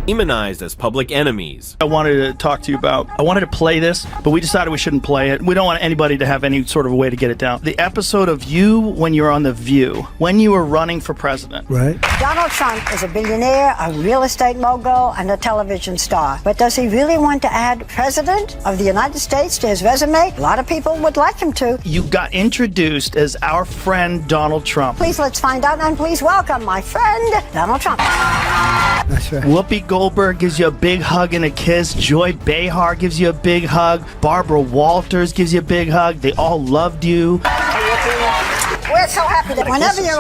demonized as public enemies. I wanted to talk to you about, I wanted to play this, but we decided we shouldn't play it. We don't want anybody to have any sort of way to get it down. The episode of you when you were on The View, when you were running for president. Right. Donald Trump is a billionaire, a real estate mogul, and a television star. But does he really want to add President of the United States to his resume? A lot of people would like him to. You got introduced as our friend Donald Trump. Please let's find out, and please welcome my friend, Donald Trump. That's right. Whoopi Goldberg gives you a big hug and a kiss. Joy Behar gives you a big hug. Barbara Walters gives you a big hug. They all loved you. We're so happy that whenever you're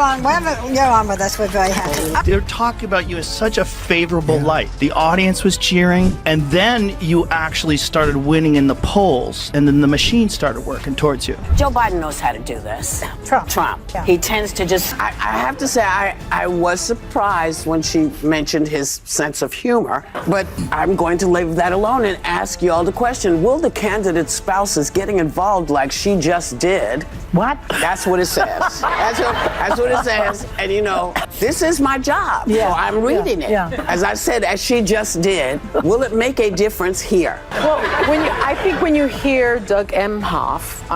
on with us, we're very happy. They're talking about you as such a favorable light. The audience was cheering, and then you actually started winning in the polls, and then the machine started working towards you. Joe Biden knows how to do this. Trump. Yeah. He tends to just, I have to say, I was surprised when she mentioned his sense of humor, but I'm going to leave that alone and ask you all the question, will the candidate's spouses getting involved like she just did? What? That's what it says. That's what it says. And you know, this is my job. Yeah. So I'm reading it. Yeah. As I said, as she just did, will it make a difference here? Well, I think when you hear Doug Emhoff,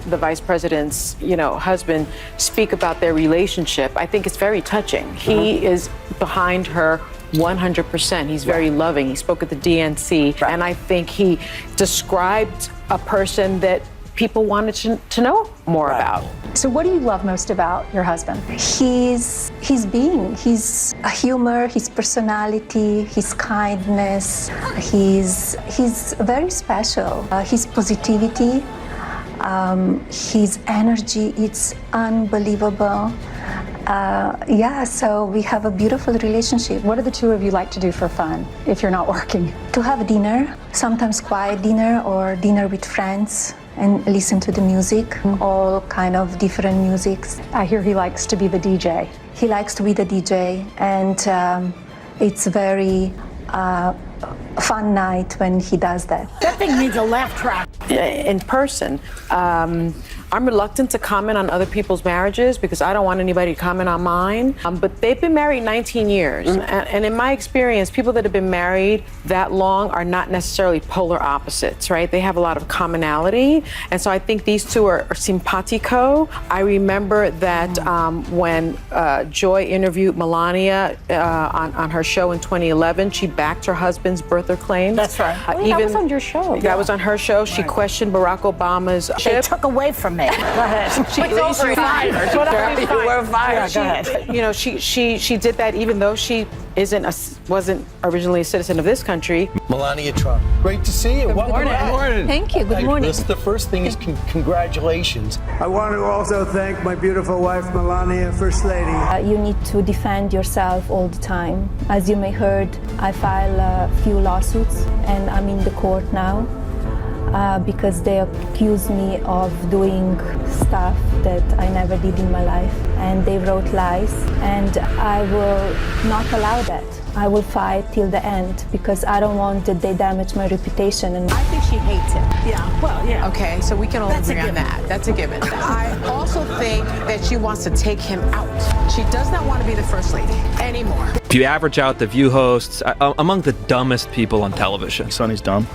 the vice president's, husband, speak about their relationship, I think it's very touching. He is behind her 100%. He's very loving. He spoke at the DNC, and I think he described a person that people wanted to know more about. So what do you love most about your husband? His being, his humor, his personality, his kindness. He's very special. His positivity, his energy, it's unbelievable. So we have a beautiful relationship. What do the two of you like to do for fun if you're not working? To have dinner, sometimes quiet dinner or dinner with friends, and listen to the music, all kind of different musics. I hear he likes to be the DJ. He likes to be the DJ, and it's very fun night when he does that. That thing needs a laugh track. In person, I'm reluctant to comment on other people's marriages because I don't want anybody to comment on mine. But they've been married 19 years. And in my experience, people that have been married that long are not necessarily polar opposites, right? They have a lot of commonality. And so I think these two are simpatico. I remember that when Joy interviewed Melania on her show in 2011, she backed her husband's birther claims. That's right. That was on your show. That was on her show. She questioned Barack Obama's They took away from me. Go ahead. She fired. You were fired. Go ahead. She did that even though she wasn't originally a citizen of this country. Melania Trump. Great to see you. Good morning. Thank you. Good morning. The first thing is congratulations. I want to also thank my beautiful wife, Melania, First Lady. You need to defend yourself all the time. As you may heard, I filed a few lawsuits, and I'm in the court now. Because they accuse me of doing stuff that I never did in my life, and they wrote lies, and I will not allow that. I will fight till the end because I don't want that they damage my reputation. And I think she hates him. Yeah, well, yeah. Okay, so we can all agree on that. That's a given. I also think that she wants to take him out. She does not want to be the first lady anymore. If you average out the View hosts, among the dumbest people on television. Sonny's dumb.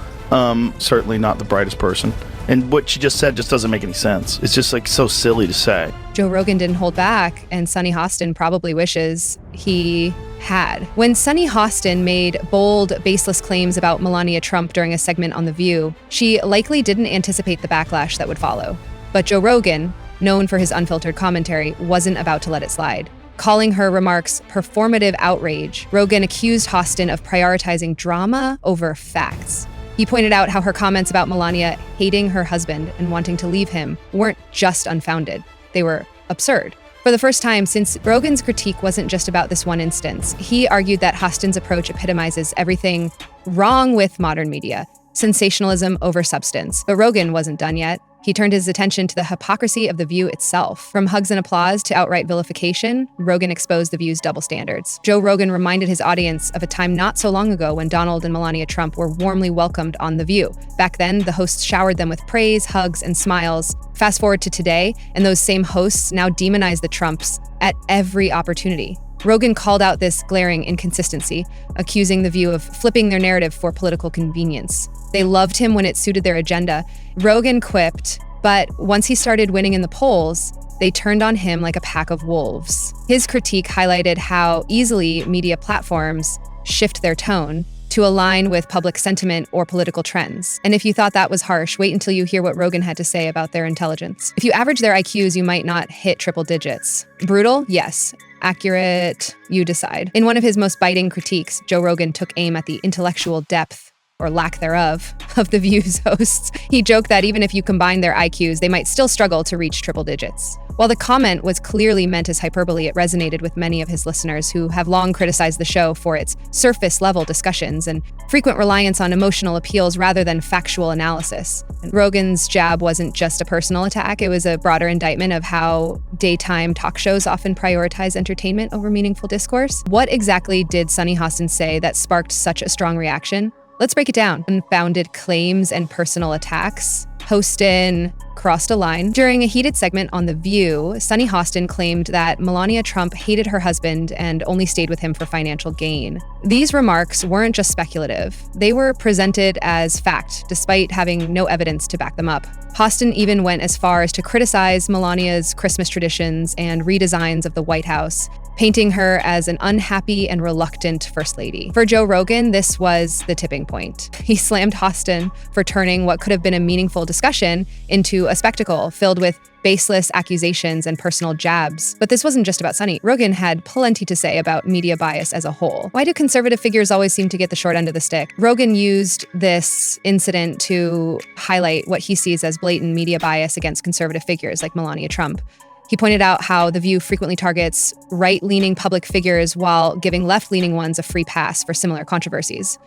Certainly not the brightest person. And what she just said just doesn't make any sense. It's just like so silly to say. Joe Rogan didn't hold back, and Sunny Hostin probably wishes he had. When Sunny Hostin made bold, baseless claims about Melania Trump during a segment on The View, she likely didn't anticipate the backlash that would follow. But Joe Rogan, known for his unfiltered commentary, wasn't about to let it slide. Calling her remarks performative outrage, Rogan accused Hostin of prioritizing drama over facts. He pointed out how her comments about Melania hating her husband and wanting to leave him weren't just unfounded, they were absurd. For the first time since Rogan's critique wasn't just about this one instance, he argued that Hostin's approach epitomizes everything wrong with modern media, sensationalism over substance. But Rogan wasn't done yet. He turned his attention to the hypocrisy of The View itself. From hugs and applause to outright vilification, Rogan exposed The View's double standards. Joe Rogan reminded his audience of a time not so long ago when Donald and Melania Trump were warmly welcomed on The View. Back then, the hosts showered them with praise, hugs, and smiles. Fast forward to today, and those same hosts now demonize the Trumps at every opportunity. Rogan called out this glaring inconsistency, accusing The View of flipping their narrative for political convenience. They loved him when it suited their agenda. Rogan quipped, but once he started winning in the polls, they turned on him like a pack of wolves. His critique highlighted how easily media platforms shift their tone to align with public sentiment or political trends. And if you thought that was harsh, wait until you hear what Rogan had to say about their intelligence. If you average their IQs, you might not hit triple digits. Brutal? Yes. Accurate? You decide. In one of his most biting critiques, Joe Rogan took aim at the intellectual depth, or lack thereof, of The View's hosts. He joked that even if you combine their IQs, they might still struggle to reach triple digits. While the comment was clearly meant as hyperbole, it resonated with many of his listeners who have long criticized the show for its surface-level discussions and frequent reliance on emotional appeals rather than factual analysis. And Rogan's jab wasn't just a personal attack, it was a broader indictment of how daytime talk shows often prioritize entertainment over meaningful discourse. What exactly did Sunny Hostin say that sparked such a strong reaction? Let's break it down. Unfounded claims and personal attacks. Hostin crossed a line. During a heated segment on The View, Sunny Hostin claimed that Melania Trump hated her husband and only stayed with him for financial gain. These remarks weren't just speculative. They were presented as fact, despite having no evidence to back them up. Hostin even went as far as to criticize Melania's Christmas traditions and redesigns of the White House, painting her as an unhappy and reluctant First Lady. For Joe Rogan, this was the tipping point. He slammed Hostin for turning what could have been a meaningful discussion into a spectacle filled with baseless accusations and personal jabs. But this wasn't just about Sunny. Rogan had plenty to say about media bias as a whole. Why do conservative figures always seem to get the short end of the stick? Rogan used this incident to highlight what he sees as blatant media bias against conservative figures like Melania Trump. He pointed out how The View frequently targets right-leaning public figures while giving left-leaning ones a free pass for similar controversies.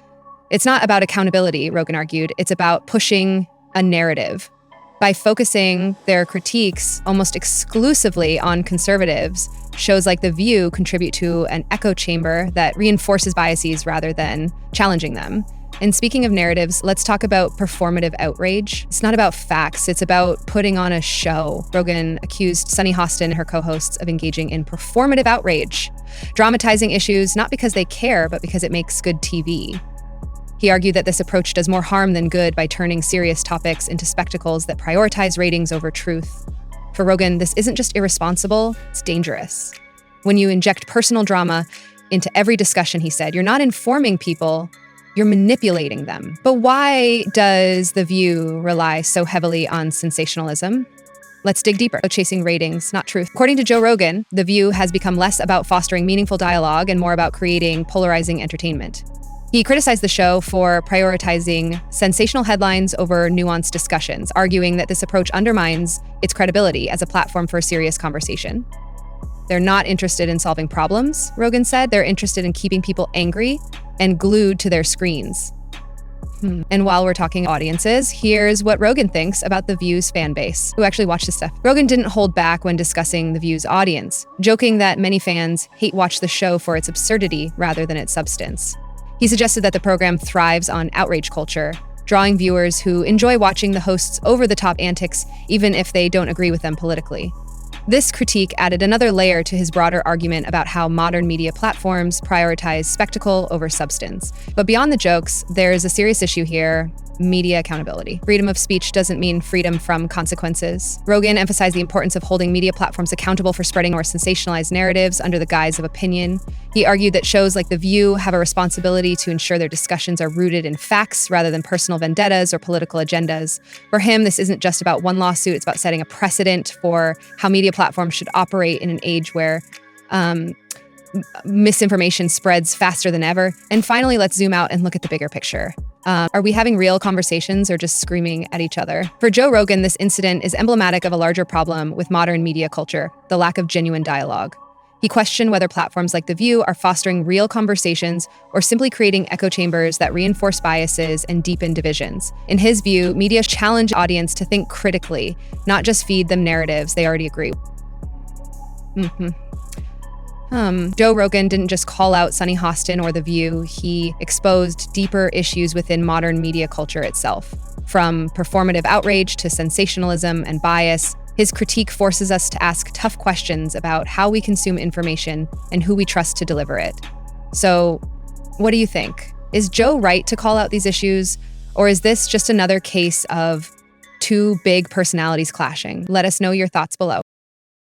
It's not about accountability, Rogan argued. It's about pushing a narrative. By focusing their critiques almost exclusively on conservatives, shows like The View contribute to an echo chamber that reinforces biases rather than challenging them. And speaking of narratives, let's talk about performative outrage. It's not about facts, it's about putting on a show. Rogan accused Sunny Hostin and her co-hosts of engaging in performative outrage, dramatizing issues not because they care, but because it makes good TV. He argued that this approach does more harm than good by turning serious topics into spectacles that prioritize ratings over truth. For Rogan, this isn't just irresponsible, it's dangerous. When you inject personal drama into every discussion, he said, you're not informing people, you're manipulating them. But why does The View rely so heavily on sensationalism? Let's dig deeper. Chasing ratings, not truth. According to Joe Rogan, The View has become less about fostering meaningful dialogue and more about creating polarizing entertainment. He criticized the show for prioritizing sensational headlines over nuanced discussions, arguing that this approach undermines its credibility as a platform for a serious conversation. They're not interested in solving problems, Rogan said. They're interested in keeping people angry and glued to their screens. And while we're talking audiences, here's what Rogan thinks about The View's fan base, who actually watch this stuff. Rogan didn't hold back when discussing The View's audience, joking that many fans hate watch the show for its absurdity rather than its substance. He suggested that the program thrives on outrage culture, drawing viewers who enjoy watching the hosts' over-the-top antics even if they don't agree with them politically. This critique added another layer to his broader argument about how modern media platforms prioritize spectacle over substance. But beyond the jokes, there's a serious issue here: media accountability. Freedom of speech doesn't mean freedom from consequences. Rogan emphasized the importance of holding media platforms accountable for spreading more sensationalized narratives under the guise of opinion. He argued that shows like The View have a responsibility to ensure their discussions are rooted in facts rather than personal vendettas or political agendas. For him, this isn't just about one lawsuit, it's about setting a precedent for how media platforms should operate in an age where misinformation spreads faster than ever. And finally, let's zoom out and look at the bigger picture. Are we having real conversations or just screaming at each other? For Joe Rogan, this incident is emblematic of a larger problem with modern media culture: the lack of genuine dialogue. He questioned whether platforms like The View are fostering real conversations or simply creating echo chambers that reinforce biases and deepen divisions. In his view, media challenge audience to think critically, not just feed them narratives they already agree with. Joe Rogan didn't just call out Sunny Hostin or The View, he exposed deeper issues within modern media culture itself. From performative outrage to sensationalism and bias, His critique forces us to ask tough questions about how we consume information and who we trust to deliver it. So, what do you think? Is Joe right to call out these issues, or is this just another case of two big personalities clashing? Let us know your thoughts below.